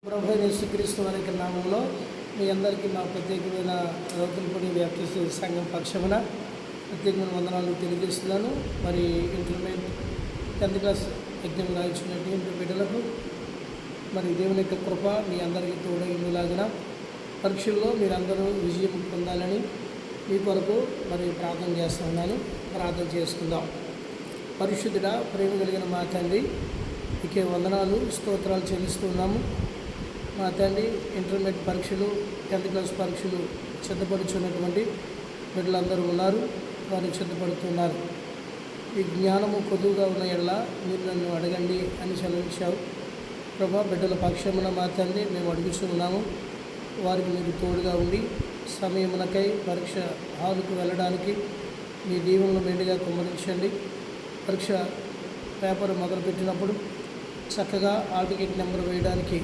ప్రభువైన యేసుక్రీస్తు వారి యొక్క నామంలో మీ అందరికీ మా ప్రత్యేకమైన రౌతులపూడి బ్యాప్టిస్ట్ సంఘం పక్షమున ప్రత్యేకమైన వందనాలు తెలియజేస్తున్నాను. మరి ఇంటర్మీడియట్ 10th క్లాస్ ఎగ్జామ్ రాయించినటువంటి బిడ్డలకు మరి దేవుని యొక్క కృప మీ అందరికీ తోడైలాగిన పరీక్షల్లో మీరందరూ విజయం పొందాలని మీ కొరకు మరి ప్రార్థన చేస్తున్నాను. ప్రార్థన చేసుకుందాం. పరిశుద్ధుడా, ప్రేమ కలిగిన మా తండ్రి, మీకే వందనాలు స్తోత్రాలు చెల్లిస్తున్నాము. మా తండ్రి, ఇంటర్మీడియట్ పరీక్షలు 10th క్లాస్ పరీక్షలు సిద్ధపడుచున్నటువంటి బిడ్డలందరూ ఉన్నారు. వారు సిద్ధపడుతున్నారు. ఈ జ్ఞానము కొద్దుగా ఉన్న ఎడల మీరు నన్ను అడగండి అని సెలవించావు ప్రభా. బిడ్డల పక్షమున మా తండ్రి మేము అడుగుతున్నాము. వారికి మీరు తోడుగా ఉండి సమయమునకై పరీక్ష హాలుకు వెళ్ళడానికి మీ దీవెనలు మెండుగా కుమ్మరించండి. పరీక్ష పేపర్ మొదలుపెట్టినప్పుడు చక్కగా హాల్ టికెట్ నెంబర్ వేయడానికి